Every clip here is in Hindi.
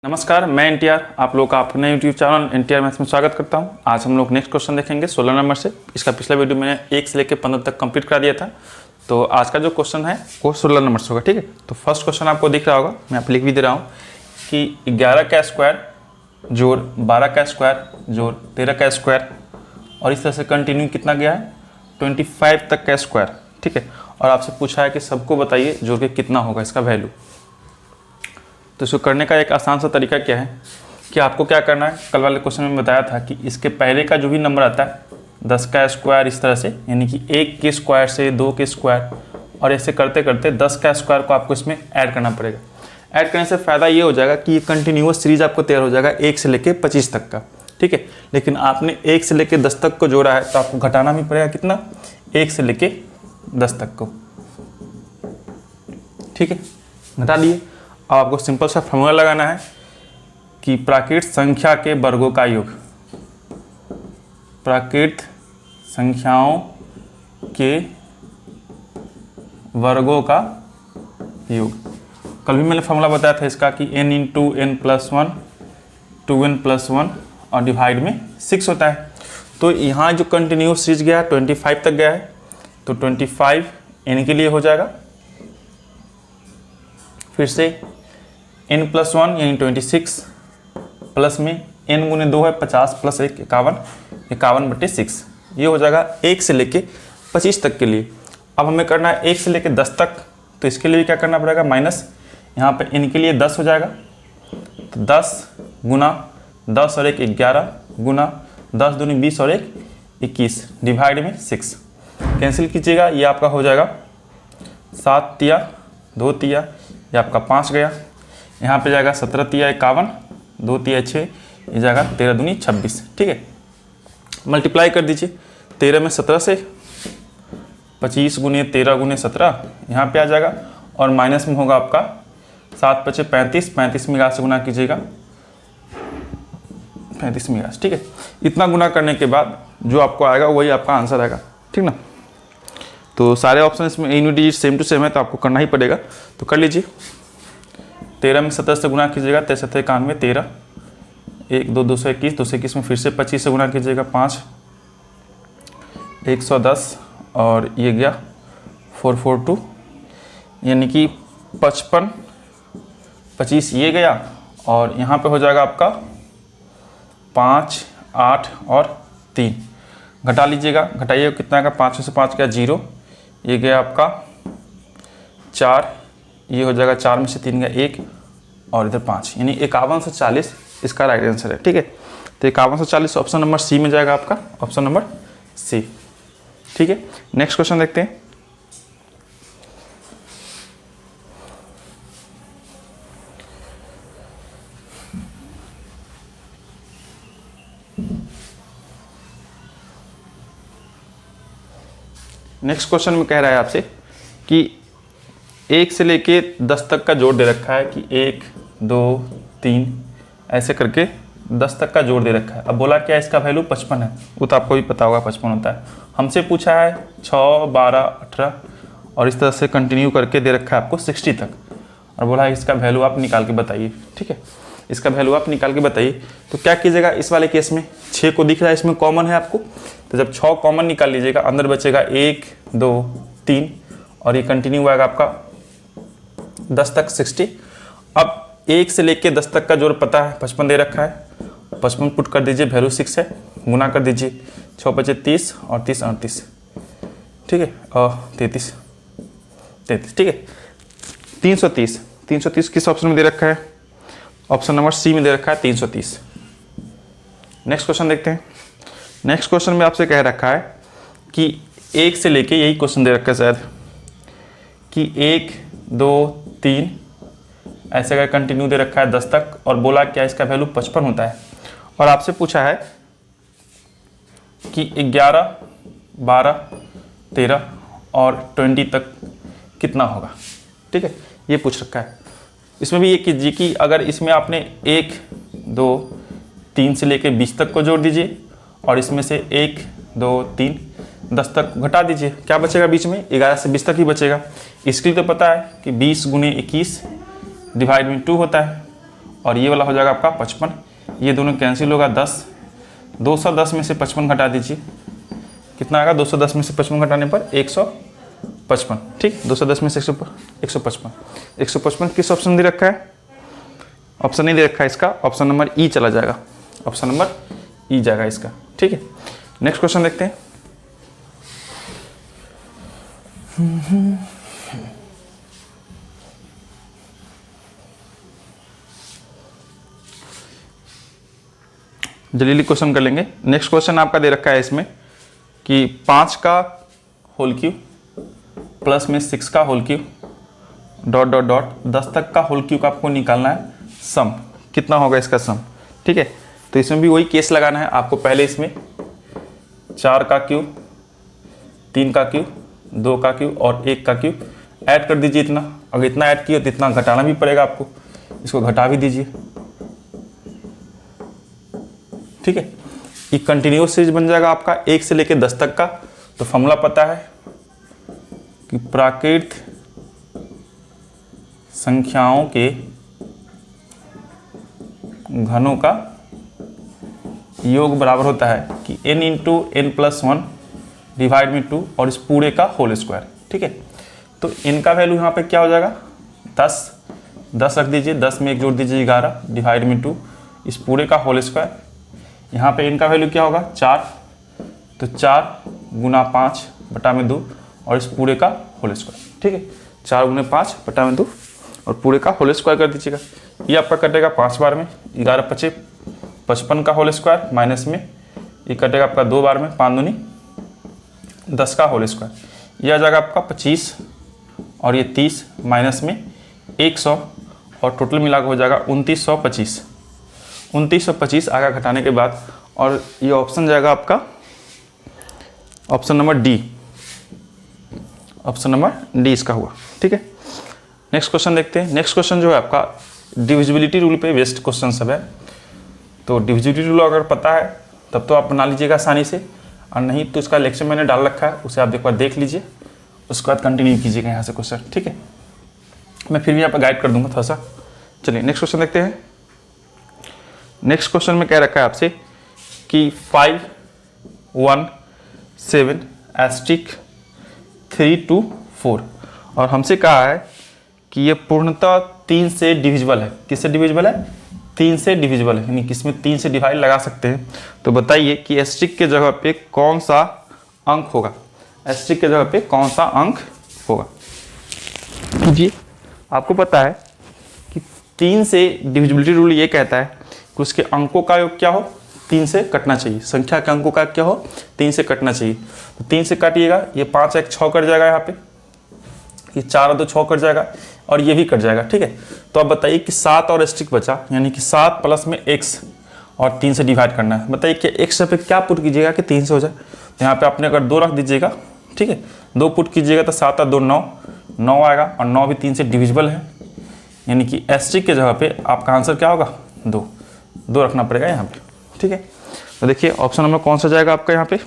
नमस्कार, मैं एनटीआर आप लोग का अपने यूट्यूब चैनल एनटीआर मैथ्स में स्वागत करता हूं। आज हम लोग नेक्स्ट क्वेश्चन देखेंगे 16 नंबर से। इसका पिछला वीडियो मैंने 1 से लेकर 15 तक कंप्लीट करा दिया था, तो आज का जो क्वेश्चन है वो 16 नंबर से होगा। ठीक है, तो फर्स्ट क्वेश्चन आपको दिख रहा होगा, मैं आप लिख भी दे रहा हूँ कि 11 का स्क्वायर जोड़ 12 का स्क्वायर जोड़ 13 का स्क्वायर और इस तरह से कंटिन्यू कितना गया है 25 तक का स्क्वायर। ठीक है, और आपसे पूछा है कि सबको बताइए जोड़ के कितना होगा इसका वैल्यू। तो इसको करने का एक आसान सा तरीका क्या है कि आपको क्या करना है, कल वाले क्वेश्चन में बताया था कि इसके पहले का जो भी नंबर आता है 10 का स्क्वायर इस तरह से, यानी कि 1 के स्क्वायर से 2 के स्क्वायर और ऐसे करते करते 10 का स्क्वायर को आपको इसमें ऐड करना पड़ेगा। ऐड करने से फ़ायदा ये हो जाएगा कि ये कंटिन्यूअस सीरीज आपको तैयार हो जाएगा 1 से लेके 25 तक का। ठीक है, लेकिन आपने 1 से लेके 10 तक को जोड़ा है तो आपको घटाना भी पड़ेगा कितना, 1 से लेके 10 तक को। ठीक है, घटा दिए। अब आपको सिंपल सा फॉर्मूला लगाना है कि प्राकृत संख्या के वर्गों का योग, प्राकृत संख्याओं के वर्गों का योग। कल भी मैंने फॉर्मूला बताया था इसका कि n into n plus 1 2n+1 और डिवाइड में 6 होता है। तो यहाँ जो कंटिन्यूस सीरीज गया 25 तक गया है, तो 25 n के लिए हो जाएगा। फिर से n+1 यानी 26 प्लस में n गुने 2 है 50 प्लस 1 51, 51/6 ये हो जाएगा 1 से लेके 25 तक के लिए। अब हमें करना है 1 से लेके 10 तक, तो इसके लिए क्या करना पड़ेगा, माइनस यहाँ पे n के लिए 10 हो जाएगा, तो 10 गुना 10 और 1 11 गुना 10 दूनी 20 और 1 21 डिवाइड में 6 कैंसिल कीजिएगा, ये आपका हो जाएगा 7 तिया 2 तिया, ये आपका 5 गया। यहाँ पे जाएगा 17 तिया 51 2 तिया 6, ये जाएगा 13 दूनी 26। ठीक है, मल्टीप्लाई कर दीजिए 13 में 17 से, 25 गुने 13 गुने 17 यहाँ पे आ जाएगा, और माइनस में होगा आपका 7 × 5 = 35 में घात से गुना कीजिएगा 35 में घात। ठीक है, इतना गुना करने के बाद जो आपको आएगा वही आपका आंसर आएगा। ठीक ना, तो सारे ऑप्शन इसमें unit digit same to same है, तो आपको करना ही पड़ेगा, तो कर लीजिए। 13 में 17 से गुना कीजिएगा 63 91 13 1 2 221 221 में फिर से 25 से गुना कीजिएगा 5 110 और ये गया 442, यानी कि 55 25 ये गया, और यहाँ पे हो जाएगा आपका 5 8 और 3 घटा लीजिएगा, घटाइए कितना का 5 में से 5 गया 0, ये गया आपका 4, ये हो जाएगा 4 में से 3 गया 1 और इधर 5, यानी 51 से 40 इसका राइट आंसर है। ठीक है, तो 51 से 40 ऑप्शन नंबर सी में जाएगा आपका, ऑप्शन नंबर सी। ठीक है, नेक्स्ट क्वेश्चन देखते हैं। नेक्स्ट क्वेश्चन में कह रहा है आपसे कि 1 से लेके 10 तक का जोड़ दे रखा है कि 1 2 3 ऐसे करके 10 तक का जोड़ दे रखा है। अब बोला क्या इसका वैल्यू 55 है, वो तो आपको भी पता होगा 55 होता है। हमसे पूछा है 6 12 18 और इस तरह से कंटिन्यू करके दे रखा है आपको 60 तक, और बोला है इसका वैल्यू आप निकाल के बताइए। ठीक है, इसका वैल्यू आप निकाल के बताइए। तो क्या कीजिएगा, इस वाले केस में 6 को दिख रहा है इसमें कॉमन है आपको, तो जब 6 कॉमन निकाल लीजिएगा अंदर बचेगा 1 2 3 और ये कंटिन्यू आएगा आपका 10 तक 60। अब 1 से लेके 10 तक का जोड़ पता है 55 दे रखा है, 55 पुट कर दीजिए, वैल्यू 6 है, गुना कर दीजिए 6 × 5 = 30 और 30 38। ठीक है, और 33। ठीक है, 330 किस ऑप्शन में दे रखा है, ऑप्शन नंबर सी में दे रखा है 330। नेक्स्ट क्वेश्चन देखते हैं। नेक्स्ट क्वेश्चन में आपसे कह रखा है कि 1 से लेके, यही क्वेश्चन दे रखा है शायद, कि 1 2 3 ऐसे का कंटिन्यू दे रखा है 10 तक, और बोला क्या इसका वैल्यू 55 होता है, और आपसे पूछा है कि 11 12 13 और 20 तक कितना होगा। ठीक है, ये पूछ रखा है। इसमें भी ये कीजिए कि अगर इसमें आपने 1 2 3 से लेके 20 तक को जोड़ दीजिए, और इसमें से 1 2 3 10 तक घटा दीजिए, क्या बचेगा बीच में, 11 से 20 तक ही बचेगा। इसके लिए तो पता है कि 20 × 21 डिवाइड में 2 होता है, और ये वाला हो जाएगा आपका 55, ये दोनों कैंसिल होगा 10, 210 में से 55 घटा दीजिए, कितना आएगा 210 में से 55 घटाने पर 155, ठीक, 210 में से 155, 155 किस ऑप्शन दे रखा है, ऑप्शन नहीं दे रखा है इसका, ऑप्शन नंबर ई चला जाएगा, ऑप्शन नंबर ई जाएगा इसका, ठीक है। नेक्स्ट क्वेश्चन देखते हैं। जल्दी क्वेश्चन कर लेंगे। नेक्स्ट क्वेश्चन आपका दे रखा है इसमें कि 5 का होल क्यूब प्लस में 6 का whole cube dot dot dot 10 तक का होल क्यूब आपको निकालना है, सम कितना होगा इसका सम, ठीक है। तो इसमें भी वही केस लगाना है आपको, पहले इसमें 4 का क्यूब, 3 का क्यूब, 2 का क्यूब और 1 का क्यूब ऐड कर दीजिए इतना, अगर इतना ऐड किया तो इतना घटाना भी पड़ेगा आपको, इसको घटा भी दीजिए, ठीक है। ये कंटिन्यूस सीरीज बन जाएगा आपका 1 से लेकर 10 तक का। तो फॉर्मूला पता है कि प्राकृत संख्याओं के घनों का योग बराबर होता है कि n into n plus 1 divide में 2 और इस पूरे का होल स्क्वायर, ठीक है। तो n का वैल्यू यहाँ पे क्या हो जाएगा 10 रख दीजिए, 10 में 1 जोड़ दीजिए 11 डिवाइड में 2 इस पूरे का होल स्क्वायर, यहाँ पे n का वैल्यू क्या होगा 4, तो 4 गुना 5 बटा में 2 और इस पूरे का होल स्क्वायर, ठीक है। 4 गुना 5 बटा में 2 और पूरे का होल स्क्वायर कर दीजिएगा, ये आपका कटेगा 5 बार में, 11 पचे 55 का होल स्क्वायर माइनस में ये कटेगा आपका 2 बार में, 5 दूनी 10 का होल स्क्वायर, यह आ जाएगा आपका 25 और ये 30 माइनस में 100 और टोटल मिला के हो जाएगा 2925, 2925 आगे घटाने के बाद, और ये ऑप्शन जाएगा आपका option number D, option number D इसका हुआ, ठीक है। नेक्स्ट क्वेश्चन देखते हैं। नेक्स्ट क्वेश्चन जो है आपका डिविजिबिलिटी रूल पे बेस्ड क्वेश्चन सब है। तो डिविजिबिलिटी रूल अगर पता है तब तो आप बना लीजिएगा आसानी से, और नहीं तो इसका लेक्चर मैंने डाल रखा है, उसे आप एक बार देख लीजिए, उसके बाद कंटिन्यू कीजिएगा यहाँ से क्वेश्चन, ठीक है। मैं फिर भी यहाँ पर गाइड कर दूंगा थोड़ा सा। चलिए नेक्स्ट क्वेश्चन देखते हैं। नेक्स्ट क्वेश्चन में कह रखा है आपसे कि 5, 1, 7 एस्टिक 3 to 4, और हमसे कहा है कि ये पूर्णतः 3 से डिविजिबल है। किससे डिविजिबल है 3 से डिविजिबल है, यानी कि इसमें 3 से डिवाइड लगा सकते हैं। तो बताइए कि एस्टिक के जगह पे कौन सा अंक होगा, एस्टिक के जगह पे कौन सा अंक होगा। जी आपको पता है कि 3 से डिविजिबिलिटी रूल ये कहता है कि उसके अंकों का योग क्या हो 3 से कटना चाहिए, संख्या के अंकों का क्या हो 3 से कटना चाहिए। तो 3 से काटिएगा, ये 5 1 6 कट जाएगा, यहाँ पे ये 4 और 2 6 कट जाएगा और ये भी कट जाएगा, ठीक है। तो अब बताइए कि 7 और एस्टिक बचा, यानी कि 7 प्लस में x और 3 से डिवाइड करना है। बताइए कि x पे क्या पुट कीजिएगा कि 3 से हो जाए। तो यहाँ पे आपने अगर 2 रख दीजिएगा, ठीक है, 2 पुट कीजिएगा तो 7 और 2 9 आएगा, और 9 भी 3 से डिविजिबल है, यानी कि एस्टिक के जगह पे आपका आंसर क्या होगा 2 रखना पड़ेगा यहाँ पे, ठीक है। तो देखिए ऑप्शन नंबर कौन सा जाएगा आपका, यहाँ पे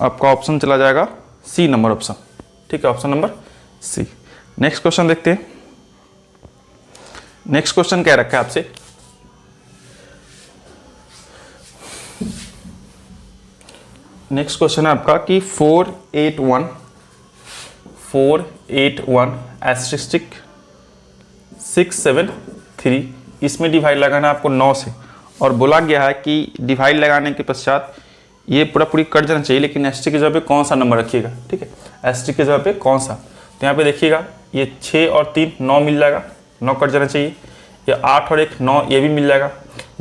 आपका ऑप्शन चला जाएगा सी नंबर ऑप्शन, ठीक है, option number C. Next question देखते हैं। नेक्स्ट क्वेश्चन क्या रखा है आपसे, नेक्स्ट क्वेश्चन है आपका कि 481 एस्टेरिस्टिक 673, इसमें डिवाइड लगाना है आपको 9 से, और बोला गया है कि डिवाइड लगाने के पश्चात ये पूरी कट जाना चाहिए, लेकिन एस्टेरिस्टिक की जगह पे कौन सा नंबर रखिएगा, ठीक है, एस्टेरिस्टिक की जगह पे कौन सा। तो यहाँ पे देखिएगा ये 6 और 3 9 मिल जाएगा, 9 कट जाना चाहिए, ये 8 और 1 9 ये भी मिल जाएगा,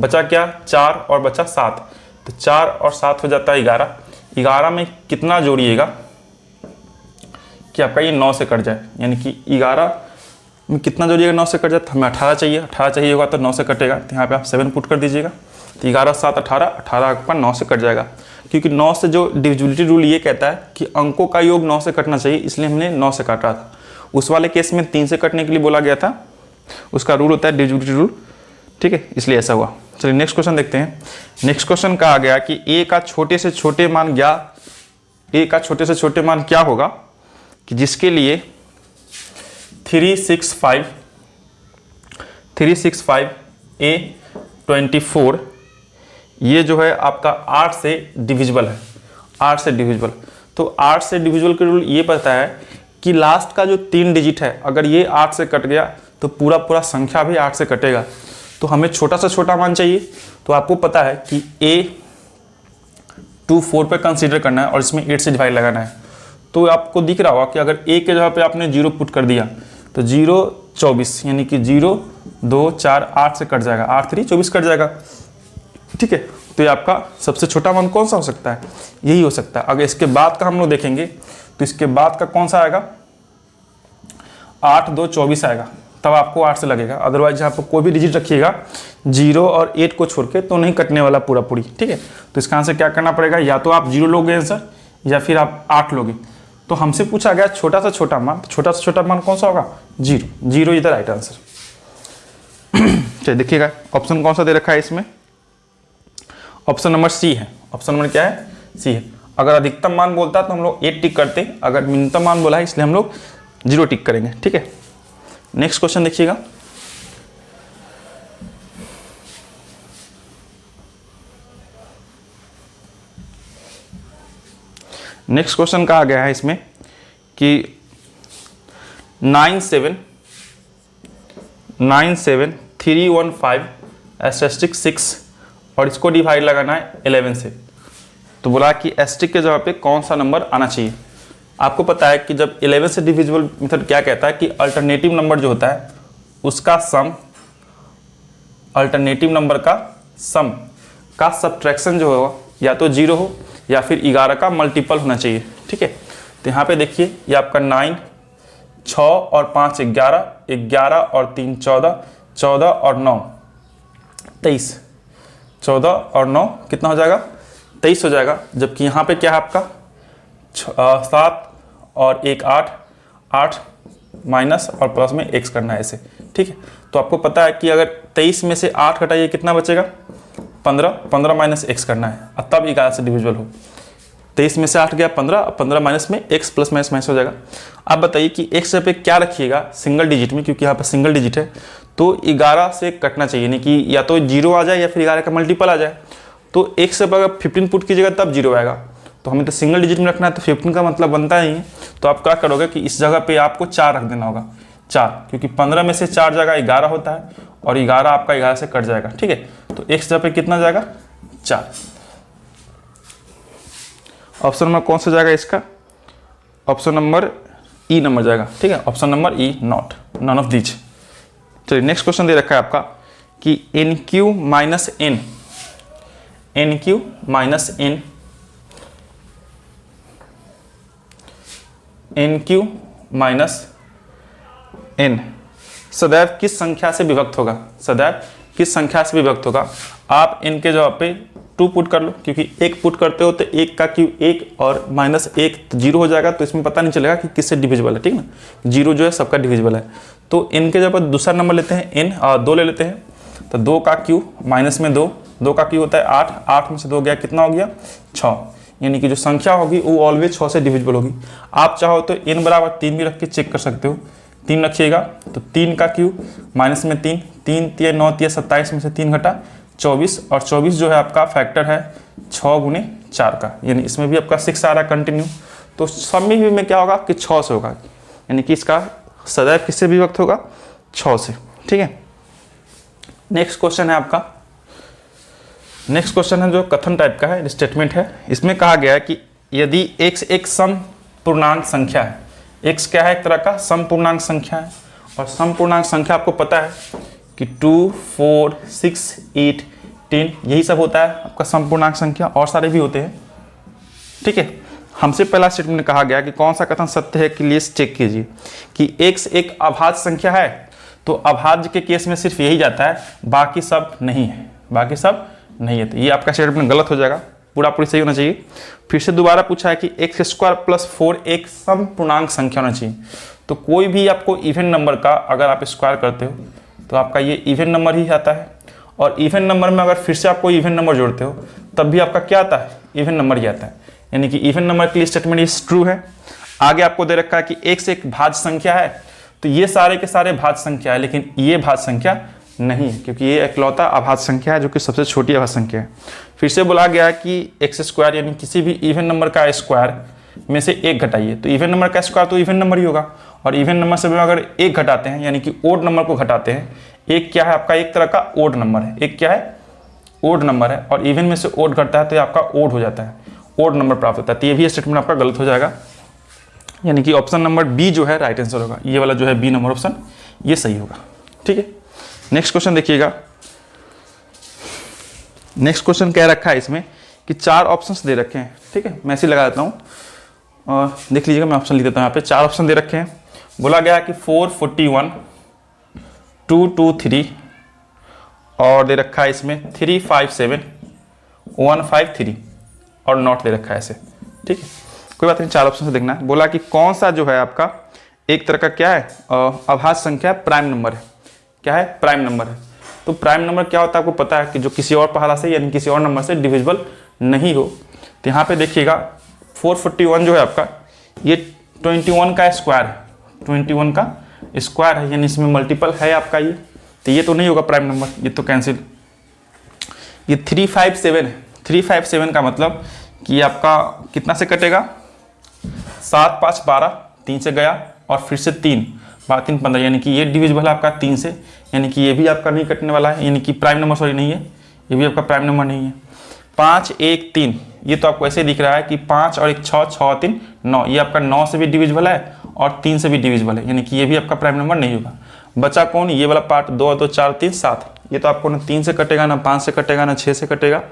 बचा क्या 4 और बचा 7, तो 4 और 7 हो जाता है 11, 11 में कितना जोड़िएगा कि आपका ये 9 से कट जाए, यानी कि 11 में कितना जोड़िएगा 9 से कट जाए, तो हमें 18 चाहिए, 18 चाहिए होगा तो 9 से कटेगा, तो यहाँ पे आप 7 पुट कर दीजिएगा, तो 11 7 18, 18 आपका 9 से कट जाएगा, क्योंकि 9 से जो डिविजिबिलिटी रूल ये कहता है कि अंकों का योग 9 से कटना चाहिए, इसलिए हमने 9 से काटा था। उस वाले केस में 3 से कटने के लिए बोला गया था, उसका रूल होता है डिविजिबिलिटी रूल, ठीक है, इसलिए ऐसा हुआ। चलिए नेक्स्ट क्वेश्चन देखते हैं। नेक्स्ट क्वेश्चन कहा गया कि a का छोटे से छोटे मान क्या होगा कि जिसके लिए 365 365 A 24 ये जो है आपका 8 से डिविजिबल है, 8 से डिविजिबल। तो 8 से डिविजिबल का रूल ये पता है कि लास्ट का जो 3 डिजिट है अगर ये 8 से कट गया तो पूरा पूरा संख्या भी 8 से कटेगा। तो हमें छोटा से छोटा मान चाहिए, तो आपको पता है कि A24 पे कंसीडर करना है और इसमें 8 से डिवाइड लगाना है। तो आपको दिख रहा होगा कि अगर A के जगह पे आपने 0 पुट कर दिया तो 0 24 यानी कि 0 2 4 8 से कट जाएगा, 8 3 24 कट जाएगा। ठीक है, तो ये आपका सबसे छोटा मान कौन सा हो सकता है, यही हो सकता है। अगर इसके बाद का हम लोग देखेंगे तो इसके बाद का कौन सा आएगा, 8 2 24 आएगा, तब आपको 8 से लगेगा। अदरवाइज यहाँ पर कोई भी डिजिट रखिएगा 0 और 8 को छोड़ के तो नहीं कटने वाला पूरा पूरी। ठीक है, तो इसका आंसर क्या करना पड़ेगा, या तो आप 0 लोगे आंसर या फिर आप 8 लोगे। तो हमसे पूछा गया छोटा सा छोटा मान, तो छोटा सा छोटा मान कौन सा होगा, 0। 0 इधर राइट आंसर। चलिए देखिएगा ऑप्शन कौन सा दे रखा है इसमें, ऑप्शन नंबर सी है। ऑप्शन नंबर क्या है, सी है। अगर अधिकतम मान बोलता है तो हम लोग 8 टिक करते, अगर न्यूनतम मान बोला है इसलिए हम लोग 0 टिक करेंगे। ठीक है, नेक्स्ट क्वेश्चन देखिएगा। नेक्स्ट क्वेश्चन कहा गया है इसमें कि 97315 एस्टेरिस्क 6 और इसको डिवाइड लगाना है 11 से। तो बोला कि एस्टेरिस्क के जगह पे कौन सा नंबर आना चाहिए। आपको पता है कि जब 11 से डिविजिबल मेथड क्या कहता है कि अल्टरनेटिव नंबर जो होता है उसका सम, अल्टरनेटिव नंबर का सम का सब्ट्रैक्शन जो हो या तो 0 हो या फिर 11 का मल्टीपल होना चाहिए। ठीक है, तो यहाँ पे देखिए ये आपका 9 6 और 5 11, 11 और 3 14, 14 और 9 23, 14 और 9 कितना हो जाएगा, 23 हो जाएगा। जबकि यहाँ पे क्या है आपका 7 और 1 8, 8 माइनस और प्लस में x करना है ऐसे। ठीक है, तो आपको पता है कि अगर 23 में से 8 घटाइए कितना बचेगा, 15, 15 माइनस x करना है और तब 11 से डिविजिबल हो। 23 में से 8 गया 15, 15 माइनस में x प्लस माइनस माइनस हो जाएगा। आप बताइए कि x पे क्या रखिएगा सिंगल डिजिट में, क्योंकि यहाँ पर सिंगल डिजिट है तो 11 से कटना चाहिए, यानी कि या तो 0 आ जाए या फिर 11 का मल्टीपल आ जाए। तो x पे अगर 15 पुट कीजिएगा तब 0 आएगा, तो हमें तो सिंगल डिजिट में रखना है तो 15 का मतलब बनता ही है। तो आप क्या करोगे कि इस जगह पे आपको 4 रख देना होगा, 4, क्योंकि 15 में से 4 जगह 11 होता है और 11 आपका 11 से कट जाएगा। ठीक है, तो x जगह पे कितना जाएगा, 4। ऑप्शन नंबर कौन सा जाएगा इसका, ऑप्शन नंबर ई नंबर जाएगा। ठीक है, option number E, not, none of these. चलिए नेक्स्ट क्वेश्चन दे रखा है आपका कि NQ minus N, NQ minus N, NQ minus N सदैव किस संख्या से विभक्त होगा, सदैव किस संख्या से विभक्त होगा। आप n के जवाब पे 2 पुट कर लो, क्योंकि 1 पुट करते हो तो 1 का क्यू 1 और माइनस 1 तो 0 हो जाएगा, तो इसमें पता नहीं चलेगा कि किससे डिविजिबल है। ठीक ना, 0 जो है सबका डिविजिबल है। तो n के जगह दूसरा नंबर लेते हैं, n और 2 ले लेते हैं। तो 2 का क्यू माइनस में 2, 2 का क्यू होता है 8, 8 में से 2 गया कितना हो गया, 6, यानी कि जो संख्या होगी वो ऑलवेज 6 से डिविजिबल होगी। आप चाहो तो n बराबर 3 भी रख के चेक कर सकते हो, 3 रखिएगा तो 3 का क्यू माइनस में 3, 3 3 9 3 27 में से 3 घटा 24, और 24 जो है आपका फैक्टर है 6 गुने 4 का, यानी इसमें भी आपका 6 आ रहा है कंटिन्यू। तो सब में क्या होगा कि 6 से होगा, यानी कि इसका सदैव किससे विभक्त होगा, 6 से। ठीक है, नेक्स्ट क्वेश्चन है आपका, नेक्स्ट क्वेश्चन है जो कथन टाइप का है, स्टेटमेंट है। इसमें कहा गया है कि यदि x एक सम पूर्णांक संख्या है, x क्या है, एक तरह का सम पूर्णांक संख्या है, और सम पूर्णांक संख्या आपको पता है कि 2 4 6 8 10 यही सब होता है आपका सम पूर्णांक संख्या, और सारे भी होते हैं। ठीक है, हमसे पहला स्टेटमेंट में कहा गया कि कौन सा कथन सत्य है, के लिए चेक कीजिए कि x एक अभाज्य संख्या है। तो अभाज्य के केस में सिर्फ यही जाता है, बाकी सब नहीं है, बाकी सब नहीं है। तो ये आपका स्टेटमेंट गलत हो जाएगा, पूरा पूरी सही होना चाहिए। फिर से दोबारा पूछा है कि x² + 4 एक सम पूर्णांक संख्या होना चाहिए। तो कोई भी आपको इवन नंबर का अगर आप स्क्वायर करते हो तो आपका ये इवन नंबर ही आता है, और इवन नंबर में अगर फिर से आप कोई इवन नंबर जोड़ते हो तब भी आपका क्या आता है, इवन नंबर ही आता है, यानी कि इवन नंबर के लिए स्टेटमेंट ये ट्रू है। आगे आपको दे रखा है कि x एक भाज्य संख्या है, तो ये सारे के सारे भाज्य संख्या है, लेकिन ये भाज्य संख्या नहीं, क्योंकि ये इकलौता आभाज्य संख्या है जो कि सबसे छोटी आभाज्य संख्या है। फिर से बोला गया कि एक्स स्क्वायर यानी किसी भी इवन नंबर का स्क्वायर में से एक घटाइए। तो इवन नंबर का स्क्वायर तो इवन नंबर ही होगा, और इवन नंबर से अगर एक घटाते हैं यानी कि ओड नंबर को घटाते हैं, एक क्या है आपका एक तरह का ओड नंबर है, एक क्या है ओड नंबर है, और इवन में से ओड घटता है तो ये आपका ओड हो जाता है, ओड नंबर प्राप्त होता है। तो ये भी स्टेटमेंट आपका गलत हो जाएगा, यानी कि ऑप्शन नंबर बी जो है राइट आंसर होगा। ये वाला जो है बी नंबर ऑप्शन ये सही होगा। ठीक है, नेक्स्ट क्वेश्चन देखिएगा। नेक्स्ट क्वेश्चन क्या रखा है इसमें कि 4 ऑप्शंस दे रखे हैं। ठीक है, मैं ऐसे लगा देता हूँ और देख लीजिएगा, मैं ऑप्शन लिख देता हूँ। यहाँ पे 4 ऑप्शन दे रखे हैं। बोला गया कि 441, 223 और दे रखा है इसमें 357, 153 और नॉट दे रखा है ऐसे। ठीक है, कोई बात नहीं, 4 ऑप्शन से देखना है। बोला कि कौन सा जो है आपका एक तरह का क्या है अभाज्य संख्या प्राइम नंबर है। क्या है? प्राइम नंबर है। तो प्राइम नंबर क्या होता है आपको पता है कि जो किसी और पहाड़ा से यानी किसी और नंबर से डिविजिबल नहीं हो। तो यहाँ पे देखिएगा 441 जो है आपका ये 21 का स्क्वायर है, 21 का स्क्वायर है, यानी इसमें मल्टीपल है आपका ये, तो ये तो नहीं होगा प्राइम नंबर, ये तो कैंसिल। ये 357 है, 357 का मतलब कि आपका कितना से कटेगा, 7 5 12, 3 से गया और फिर से 3 12 3 15, यानी कि ये डिविजिबल है आपका 3 से, यानी कि ये भी आपका नहीं कटने वाला है, यानी कि प्राइम नंबर सॉरी नहीं है, ये भी आपका प्राइम नंबर नहीं है। 5 1 3 ये तो आपको ऐसे दिख रहा है कि 5 और 1 6 6 3 9, ये आपका 9 से भी डिविजिबल है और 3 से भी डिविजिबल है, यानी कि ये भी आपका प्राइम नंबर नहीं होगा। बचा कौन? ये वाला पार्ट 2 2 4 3 7, ये तो आपको ना 3 से कटेगा, ना 5 से कटेगा, ना 6 से कटेगा,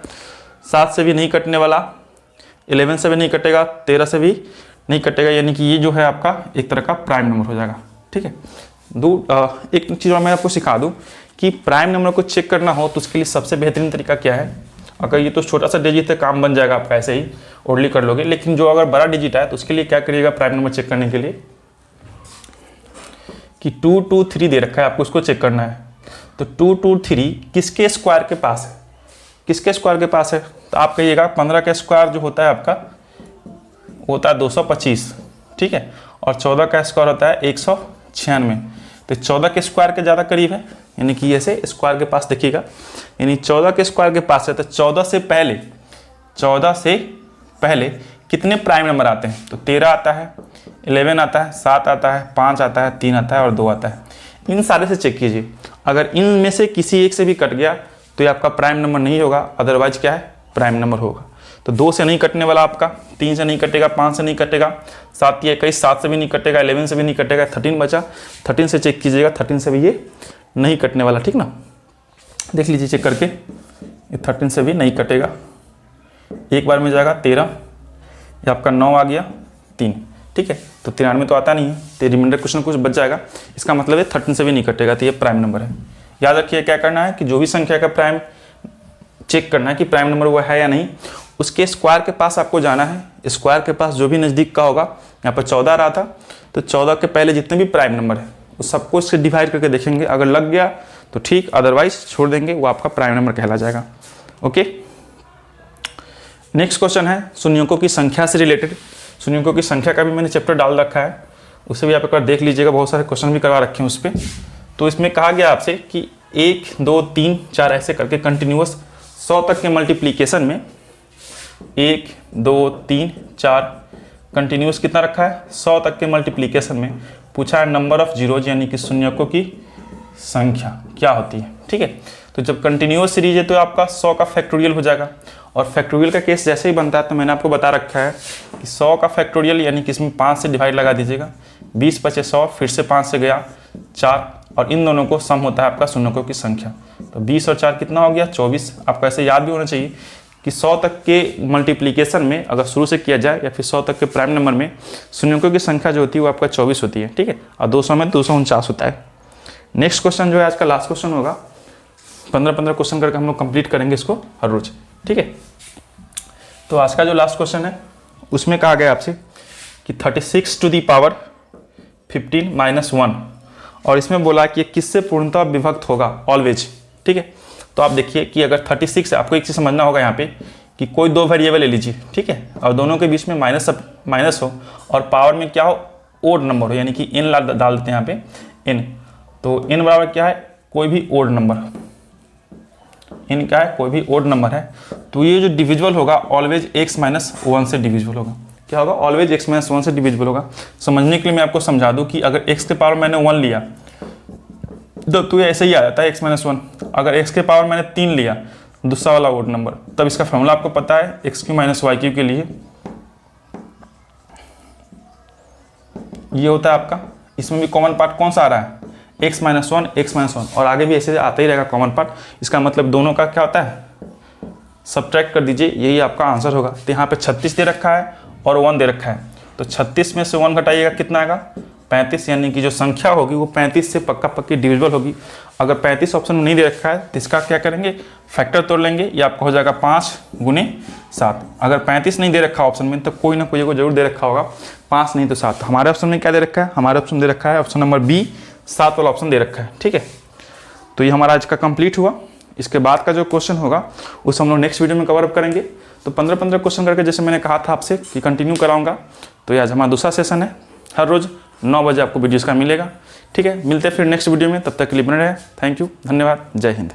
7 से भी नहीं कटने वाला, 11 से भी नहीं कटेगा, 13 से भी नहीं कटेगा, यानी कि ये जो है आपका एक तरह का प्राइम नंबर हो जाएगा। ठीक है, एक चीज़ और मैं आपको सिखा दूं कि प्राइम नंबर को चेक करना हो तो उसके लिए सबसे बेहतरीन तरीका क्या है। अगर ये तो छोटा सा डिजिट है, काम बन जाएगा आपका, ऐसे ही ओरली कर लोगे, लेकिन जो अगर बड़ा डिजिट है तो उसके लिए क्या करिएगा प्राइम नंबर चेक करने के लिए कि 2 2 3 दे रखा है, आपको उसको चेक करना है। तो 2 2 3 किसके स्क्वायर के पास है, किसके स्क्वायर के पास है? तो आप कहिएगा 15 का स्क्वायर जो होता है आपका होता है 225, ठीक है, और 14 का स्क्वायर होता है 196, तो 14 के स्क्वायर के ज़्यादा करीब है, यानी कि ऐसे स्क्वायर के पास देखिएगा, यानी 14 के स्क्वायर के पास है। तो 14 से पहले कितने प्राइम नंबर आते हैं? तो 13 आता है, 11 आता है, 7 आता है, 5 आता है, 3 आता है और 2 आता है। इन सारे से चेक कीजिए, अगर इन में से किसी एक से भी कट गया तो ये आपका प्राइम नंबर नहीं होगा, अदरवाइज क्या है प्राइम नंबर होगा। तो 2 से नहीं कटने वाला आपका, 3 से नहीं कटेगा, 5 से नहीं कटेगा, 7 या 21, 7 से भी नहीं कटेगा, 11 से भी नहीं कटेगा, 13 बचा, 13 से चेक कीजिएगा, 13 से भी ये नहीं कटने वाला। ठीक ना, देख लीजिए चेक करके, ये 13 से भी नहीं कटेगा, एक बार में जाएगा 13, ये आपका 9 आ गया 3, ठीक है, तो 93 तो आता नहीं है, तो रिमाइंडर कुछ ना कुछ बच जाएगा, इसका मतलब है 13 से भी नहीं कटेगा, तो ये प्राइम नंबर है। याद रखिए क्या करना है कि जो भी संख्या का प्राइम चेक करना है कि प्राइम नंबर वो है या नहीं, उसके स्क्वायर के पास आपको जाना है, स्क्वायर के पास जो भी नज़दीक का होगा, यहाँ पर 14 रहा था तो 14 के पहले जितने भी प्राइम नंबर है उस सबको इससे डिवाइड करके देखेंगे, अगर लग गया तो ठीक, अदरवाइज छोड़ देंगे, वो आपका प्राइम नंबर कहला जाएगा। ओके, नेक्स्ट क्वेश्चन है शून्यकों की संख्या से रिलेटेड। शून्यकों की संख्या का भी मैंने चैप्टर डाल रखा है, उसे भी आप एक बार देख लीजिएगा, बहुत सारे क्वेश्चन भी करवा रखे हैं उस पर। तो इसमें कहा गया आपसे कि 1 2 3 4 ऐसे करके कंटिन्यूअस 100 तक के मल्टीप्लीकेशन में 1 2 3 4 कंटिन्यूस कितना रखा है 100 तक के मल्टीप्लीकेशन में पूछा है नंबर ऑफ जीरोज, यानी कि शून्यकों की संख्या क्या होती है। ठीक है, तो जब कंटिन्यूस सीरीज है तो आपका 100 का फैक्टोरियल हो जाएगा, और फैक्टोरियल का केस जैसे ही बनता है तो मैंने आपको बता रखा है कि 100 का फैक्टोरियल यानी कि इसमें 5 से डिवाइड लगा दीजिएगा, 20 बचे 100, फिर से 5 से गया 4, और इन दोनों को सम होता है आपका शून्यकों की संख्या। तो 20 और 4 कितना हो गया 24। आपको ऐसे याद भी होना चाहिए कि 100 तक के मल्टीप्लिकेशन में अगर शुरू से किया जाए या फिर 100 तक के प्राइम नंबर में शून्यकों की संख्या जो होती है वो आपका 24 होती है। ठीक है, और 200 में 249 होता है। नेक्स्ट क्वेश्चन जो है आज का लास्ट क्वेश्चन होगा, 15-15 क्वेश्चन करके हम लोग कंप्लीट करेंगे इसको हर रोज। ठीक है, तो आज का जो लास्ट क्वेश्चन है उसमें कहा गया आपसे कि 36 टू दी पावर 15 - 1, और इसमें बोला कि किससे पूर्णतः विभक्त होगा, ऑलवेज। ठीक है, तो आप देखिए कि अगर 36 है, आपको एक चीज़ समझना होगा यहाँ पे कि कोई 2 वेरिएबल ले लीजिए, ठीक है, और दोनों के बीच में माइनस हो और पावर में क्या हो ओड नंबर हो, यानी कि n डाल देते हैं यहाँ पे n, तो n बराबर क्या है कोई भी ओड नंबर, इन क्या है, कोई भी ओड नंबर है, तो ये जो डिविजिबल होगा ऑलवेज x माइनस 1 से डिविजिबल होगा। क्या होगा, ऑलवेज x माइनस 1 से डिविजिबल होगा। समझने के लिए मैं आपको समझा दूं कि अगर x के पावर मैंने 1 लिया तो ये ऐसे ही आ जाता है x माइनस 1। अगर x के पावर मैंने 3 लिया, दूसरा वाला ओड नंबर, तब इसका फॉर्मूला आपको पता है X Q minus Y Q के लिए ये होता है आपका। इसमें भी कॉमन पार्ट कौन सा आ रहा है, x माइनस 1 x माइनस 1, और आगे भी ऐसे आता ही रहेगा कॉमन पार्ट। इसका मतलब दोनों का क्या होता है, सब्ट्रैक्ट कर दीजिए, यही आपका आंसर होगा। तो यहाँ पे 36 दे रखा है और 1 दे रखा है, तो 36 में से 1 घटाइएगा कितना आएगा, 35, यानी कि जो संख्या होगी वो 35 से पक्का पक्की डिविजिबल होगी। अगर 35 ऑप्शन में नहीं दे रखा है तो इसका क्या करेंगे, फैक्टर तोड़ लेंगे, ये आपका हो जाएगा 5 गुने 7। अगर 35 नहीं दे रखा ऑप्शन में तो कोई ना कोई को जरूर दे रखा होगा, 5 नहीं तो 7। हमारे ऑप्शन में क्या दे रखा है, हमारे ऑप्शन दे रखा है ऑप्शन नंबर बी, 7 वाला ऑप्शन दे रखा है। ठीक है, तो ये हमारा आज का कंप्लीट हुआ। इसके बाद का जो क्वेश्चन होगा उसे हम लोग नेक्स्ट वीडियो में कवर अप करेंगे। तो 15-15 क्वेश्चन करके जैसे मैंने कहा था आपसे कि कंटिन्यू कराऊंगा। तो ये आज हमारा दूसरा सेशन है, हर रोज़ 9 बजे आपको वीडियोज़ का मिलेगा। ठीक है, मिलते हैं फिर नेक्स्ट वीडियो में, तब तक के लिए बने रहे। थैंक यू, धन्यवाद, जय हिंद।